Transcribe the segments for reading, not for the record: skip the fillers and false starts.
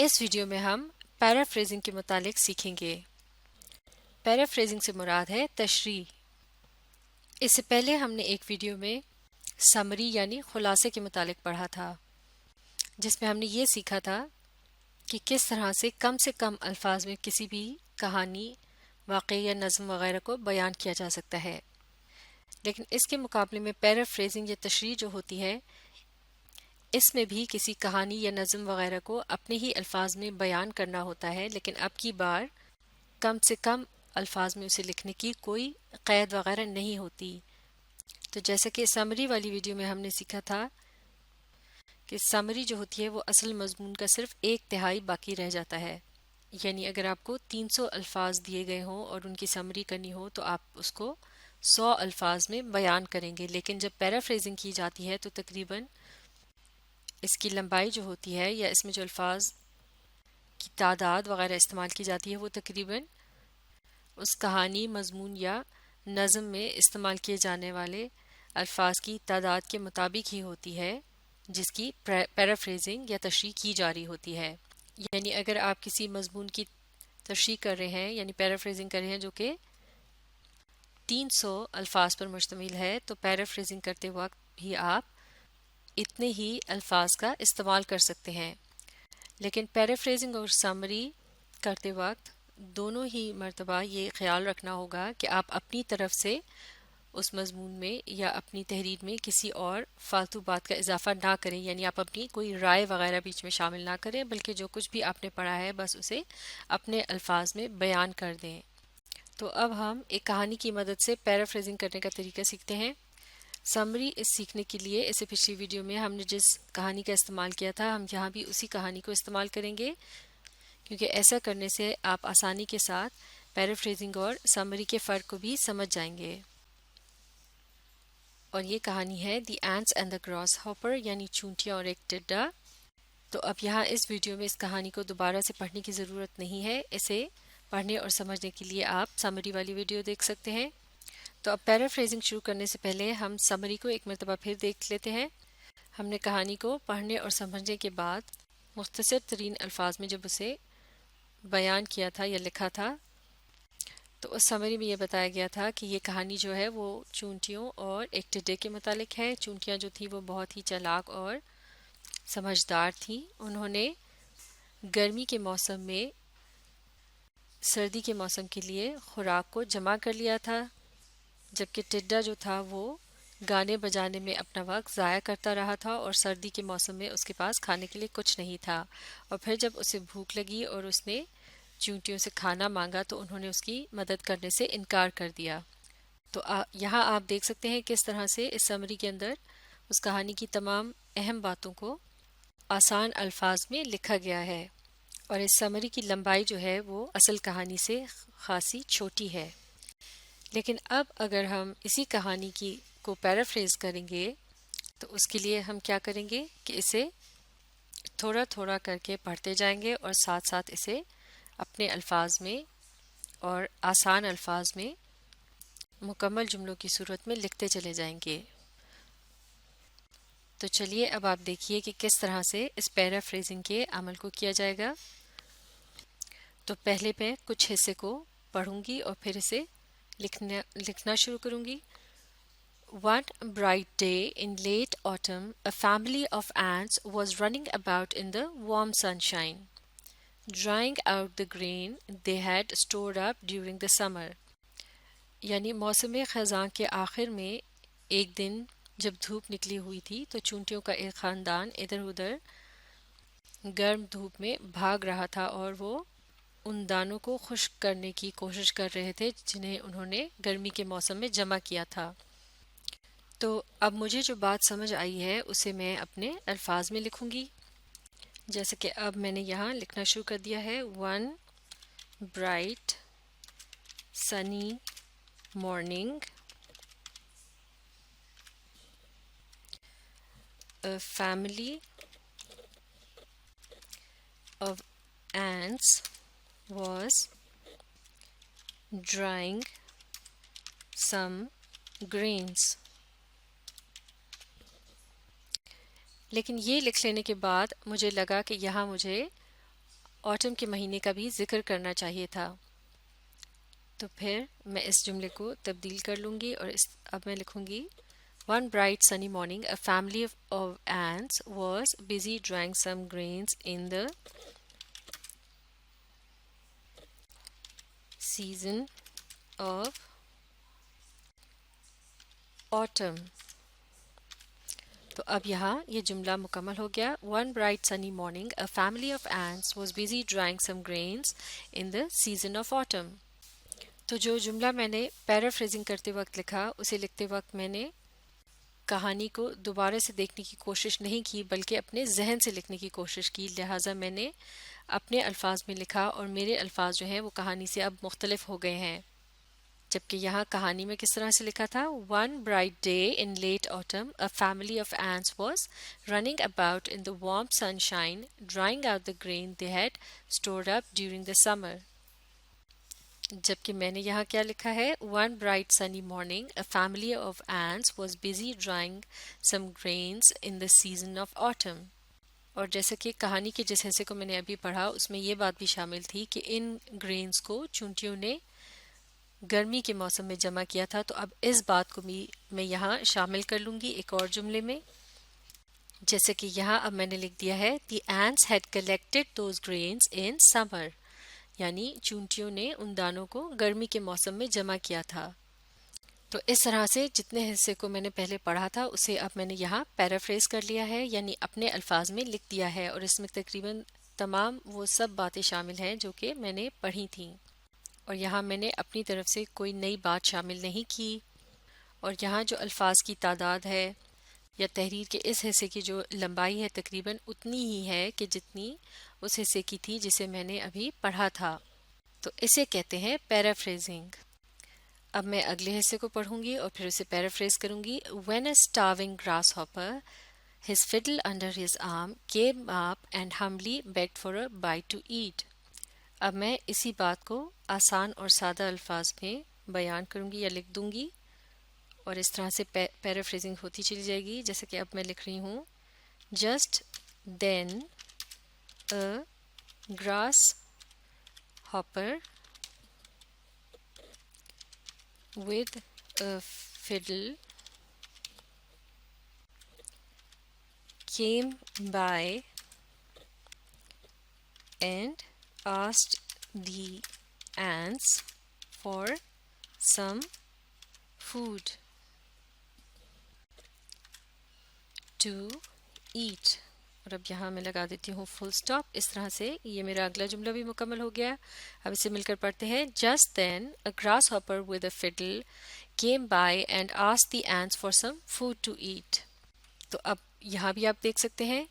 इस वीडियो में हम पैराफ्रेजिंग के मुतालिक सीखेंगे। पैराफ्रेजिंग से मुराद है तशरीह। इससे पहले हमने एक वीडियो में समरी यानी खुलासे के मुतालिक पढ़ा था, जिसमें हमने ये सीखा था कि किस तरह से कम अल्फाज में किसी भी कहानी, वाक़या या नज़म वगैरह को बयान किया जा सकता है। लेकिन इसके मुकाबले में पैराफ्रेजिंग या तशरीह जो होती है, इसमें भी किसी कहानी या नज़म वगैरह को अपने ही अल्फाज में बयान करना होता है, लेकिन अब की बार कम से कम अल्फाज में उसे लिखने की कोई क़ैद वगैरह नहीं होती। तो जैसे कि समरी वाली वीडियो में हमने सीखा था कि समरी जो होती है वो असल मज़मून का सिर्फ 1/3 बाकी रह जाता है। यानी अगर आपको 300 अल्फाज दिए गए हों और उनकी समरी करनी हो तो आप उसको 100 अल्फाज में बयान करेंगे। लेकिन जब पैराफ्रेजिंग की जाती है तो तकरीबन इसकी लंबाई जो होती है या इसमें जो अल्फाज की तादाद वगैरह इस्तेमाल की जाती है वो तकरीबन उस कहानी, मजमून या नज़म में इस्तेमाल किए जाने वाले अल्फाज की तादाद के मुताबिक ही होती है जिसकी पैराफ्रेजिंग या तशरीह की जा रही होती है। यानी अगर आप किसी मजमून की तशरीह कर रहे हैं यानी पैराफ्रेजिंग कर रहे हैं जो कि 300 अल्फाज पर मुश्तमिल है, तो पैराफ्रेजिंग करते वक्त भी आप इतने ही अल्फाज का इस्तेमाल कर सकते हैं। लेकिन पैराफ्रेजिंग और समरी करते वक्त दोनों ही मर्तबा ये ख्याल रखना होगा कि आप अपनी तरफ से उस मजमून में या अपनी तहरीर में किसी और फालतू बात का इजाफा ना करें। यानी आप अपनी कोई राय वगैरह बीच में शामिल ना करें, बल्कि जो कुछ भी आपने पढ़ा है बस उसे अपने अल्फाज में बयान कर दें। तो अब हम एक कहानी की मदद से पैराफ्रेजिंग करने का तरीका सीखते हैं। समरी इस सीखने के लिए इससे पिछली वीडियो में हमने जिस कहानी का इस्तेमाल किया था, हम यहाँ भी उसी कहानी को इस्तेमाल करेंगे, क्योंकि ऐसा करने से आप आसानी के साथ पैराफ्रेजिंग और समरी के फ़र्क को भी समझ जाएंगे। और ये कहानी है the ants and the grasshopper, यानी चूंटियाँ और एक टिड्डा। तो अब यहाँ इस वीडियो में इस कहानी को दोबारा से पढ़ने की ज़रूरत नहीं है। इसे पढ़ने और समझने के लिए आप समरी वाली वीडियो देख सकते हैं। तो अब पैराफ्रेजिंग शुरू करने से पहले हम समरी को एक मरतबा फिर देख लेते हैं। हमने कहानी को पढ़ने और समझने के बाद मुख्तसर तरीन अल्फाज में जब उसे बयान किया था या लिखा था, तो उस समरी में ये बताया गया था कि ये कहानी जो है वो चूंटियों और एक टिड्डे के मुतालिक है। चूंटियाँ जो थी वो बहुत ही चालाक और समझदार थीं। उन्होंने गर्मी के मौसम में सर्दी के मौसम के लिए खुराक को जमा कर लिया था, जबकि टिड्डा जो था वो गाने बजाने में अपना वक्त ज़ाया करता रहा था और सर्दी के मौसम में उसके पास खाने के लिए कुछ नहीं था। और फिर जब उसे भूख लगी और उसने चूंटियों से खाना मांगा तो उन्होंने उसकी मदद करने से इनकार कर दिया। तो यहाँ आप देख सकते हैं किस तरह से इस समरी के अंदर उस कहानी की तमाम अहम बातों को आसान अल्फाज में लिखा गया है। और इस समरी की लंबाई जो है वो असल कहानी से खासी छोटी है। लेकिन अब अगर हम इसी कहानी को पैराफ्रेज करेंगे तो उसके लिए हम क्या करेंगे कि इसे थोड़ा थोड़ा करके पढ़ते जाएंगे और साथ साथ इसे अपने अल्फाज में और आसान अल्फाज में मुकम्मल जुमलों की सूरत में लिखते चले जाएंगे। तो चलिए अब आप देखिए कि किस तरह से इस पैराफ्रेजिंग के अमल को किया जाएगा। तो पहले मैं कुछ हिस्से को पढ़ूंगी और फिर इसे लिखना शुरू करूंगी। One bright day in late autumn, a family of ants was running about in the warm sunshine, drying out the grain they had stored up during the summer. यानी मौसम ख़ज़ां के आखिर में एक दिन जब धूप निकली हुई थी तो चूंटियों का एक ख़ानदान इधर उधर गर्म धूप में भाग रहा था और वो उन दानों को खुश्क करने की कोशिश कर रहे थे जिन्हें उन्होंने गर्मी के मौसम में जमा किया था। तो अब मुझे जो बात समझ आई है उसे मैं अपने अल्फाज में लिखूंगी। जैसे कि अब मैंने यहाँ लिखना शुरू कर दिया है। One bright sunny morning, a family of ants was drying some grains. लेकिन ये लिख लेने के बाद मुझे लगा कि यहाँ मुझे ऑटम के महीने का भी जिक्र करना चाहिए था। तो फिर मैं इस जुमले को तब्दील कर लूँगी और अब मैं लिखूँगी One bright sunny morning, a family of ants was busy drying some grains in the season of autumn. तो अब यहाँ ये जुमला मुकम्मल हो गया। One bright sunny morning, a family of ants was busy drying some grains in the season of autumn. तो जो जुमला मैंने पैराफ्रेजिंग करते वक्त लिखा, उसे लिखते वक्त मैंने कहानी को दोबारा से देखने की कोशिश नहीं की, बल्कि अपने जहन से लिखने की कोशिश की। लिहाजा मैंने अपने अल्फाज में लिखा और मेरे अल्फाज जो हैं वो कहानी से अब मुख्तलिफ हो गए हैं। जबकि यहाँ कहानी में किस तरह से लिखा था, One bright day in late autumn, a family of ants was running about in the warm sunshine, drying out the grain they had stored up during the summer. जबकि मैंने यहाँ क्या लिखा है, One bright sunny morning, a family of ants was busy drying some grains in the season of autumn. और जैसे कि कहानी के जिस हिस्से को मैंने अभी पढ़ा, उसमें ये बात भी शामिल थी कि इन ग्रेन्स को चूंटियों ने गर्मी के मौसम में जमा किया था। तो अब इस बात को भी मैं यहाँ शामिल कर लूँगी एक और जुमले में। जैसे कि यहाँ अब मैंने लिख दिया है, The ants had collected those grains in summer. यानी चूंटियों ने उन दानों को गर्मी के मौसम में जमा किया था। तो इस तरह से जितने हिस्से को मैंने पहले पढ़ा था उसे अब मैंने यहाँ पैराफ्रेज कर लिया है, यानी अपने अल्फाज में लिख दिया है। और इसमें तकरीबन तमाम वो सब बातें शामिल हैं जो कि मैंने पढ़ी थी, और यहाँ मैंने अपनी तरफ से कोई नई बात शामिल नहीं की। और यहाँ जो अल्फाज की तादाद है या तहरीर के इस हिस्से की जो लंबाई है तकरीबन उतनी ही है कि जितनी उस हिस्से की थी जिसे मैंने अभी पढ़ा था। तो इसे कहते हैं पैराफ्रेजिंग। अब मैं अगले हिस्से को पढ़ूंगी और फिर उसे पैराफ्रेज करूंगी। When a starving grasshopper, his fiddle under his arm, came up and humbly begged for a bite to eat. अब मैं इसी बात को आसान और सादा अल्फाज में बयान करूंगी या लिख दूंगी, और इस तरह से पैराफ्रेजिंग होती चली जाएगी। जैसे कि अब मैं लिख रही हूँ, Just then a grasshopper with a fiddle came by and asked the ants for some food to eat. और अब यहाँ मैं लगा देती हूँ फुल स्टॉप। इस तरह से ये मेरा अगला जुमला भी मुकम्मल हो गया। अब इसे मिलकर पढ़ते हैं। Just then a grasshopper with a fiddle came by and asked the ants for some food to eat. तो अब यहाँ भी आप देख सकते हैं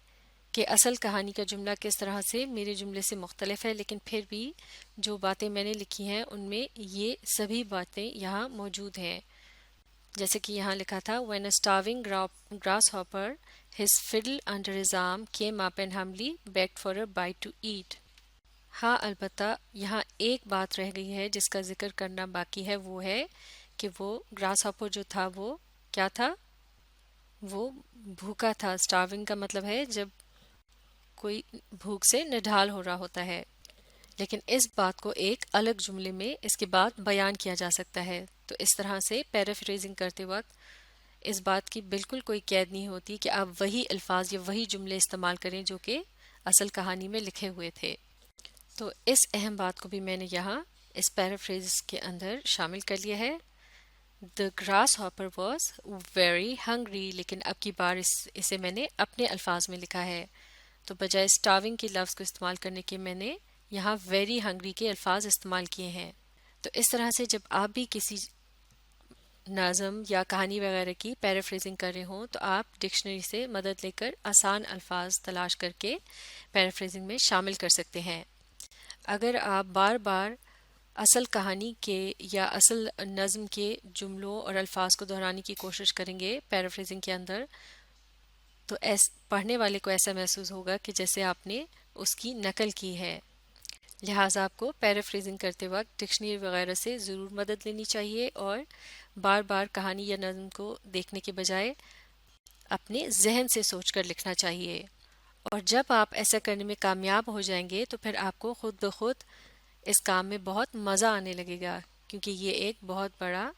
कि असल कहानी का जुमला किस तरह से मेरे जुमले से मुख्तलिफ है, लेकिन फिर भी जो बातें मैंने लिखी हैं उनमें ये सभी बातें यहाँ मौजूद हैं। जैसे कि यहाँ लिखा था, When a starving grasshopper, his fiddle under his arm, came up and humbly begged for a bite to eat. हाँ, अलबत्ता यहाँ एक बात रह गई है जिसका जिक्र करना बाकी है, वो है कि वो ग्रासहॉपर जो था वो क्या था, वो भूखा था। स्टार्विंग का मतलब है जब कोई भूख से निढाल हो रहा होता है, लेकिन इस बात को एक अलग जुमले में इसके बाद बयान किया जा सकता है। तो इस तरह से पैराफ्रेजिंग करते वक्त इस बात की बिल्कुल कोई कैद नहीं होती कि आप वही अल्फाज या वही जुमले इस्तेमाल करें जो कि असल कहानी में लिखे हुए थे। तो इस अहम बात को भी मैंने यहाँ इस पैराफ्रेज के अंदर शामिल कर लिया है। The grass hopper was very hungry, लेकिन अब की बार इसे मैंने अपने अल्फाज में लिखा है। तो बजाय स्टार्विंग के लफ्ज़ को इस्तेमाल करने के मैंने यहाँ वेरी हंग्री के अल्फाज इस्तेमाल किए हैं। तो इस तरह से जब आप भी किसी नाज़म या कहानी वगैरह की पैराफ्रेजिंग कर रहे हों तो आप डिक्शनरी से मदद लेकर आसान अल्फाज तलाश करके पैराफ्रेजिंग में शामिल कर सकते हैं। अगर आप बार बार असल कहानी के या असल नज़म के जुमलों और अल्फाज को दोहराने की कोशिश करेंगे पैराफ्रेजिंग के अंदर, तो पढ़ने वाले को ऐसा महसूस होगा कि जैसे आपने उसकी नकल की है। लिहाजा आपको पैराफ्रेजिंग करते वक्त डिक्शनरी वगैरह से ज़रूर मदद लेनी चाहिए और बार बार कहानी या नज़म को देखने के बजाय अपने जहन से सोचकर लिखना चाहिए। اور جب آپ ایسا کرنے میں کامیاب ہو جائیں گے تو پھر آپ کو خود بخود اس کام میں بہت مزہ آنے لگے گا، کیونکہ یہ ایک بہت بڑا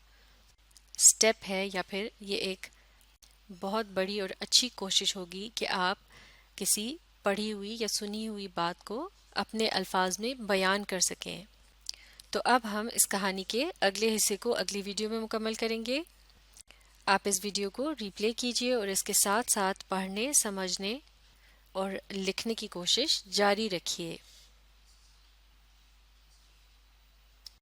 سٹیپ ہے، یا پھر یہ ایک بہت بڑی اور اچھی کوشش ہوگی کہ آپ کسی پڑھی ہوئی یا سنی ہوئی بات کو اپنے الفاظ میں بیان کر سکیں۔ تو اب ہم اس کہانی کے اگلے حصے کو اگلی ویڈیو میں مکمل کریں گے۔ آپ اس ویڈیو کو ری پلے کیجیے اور اس کے ساتھ ساتھ پڑھنے، سمجھنے اور لکھنے کی کوشش جاری رکھیے۔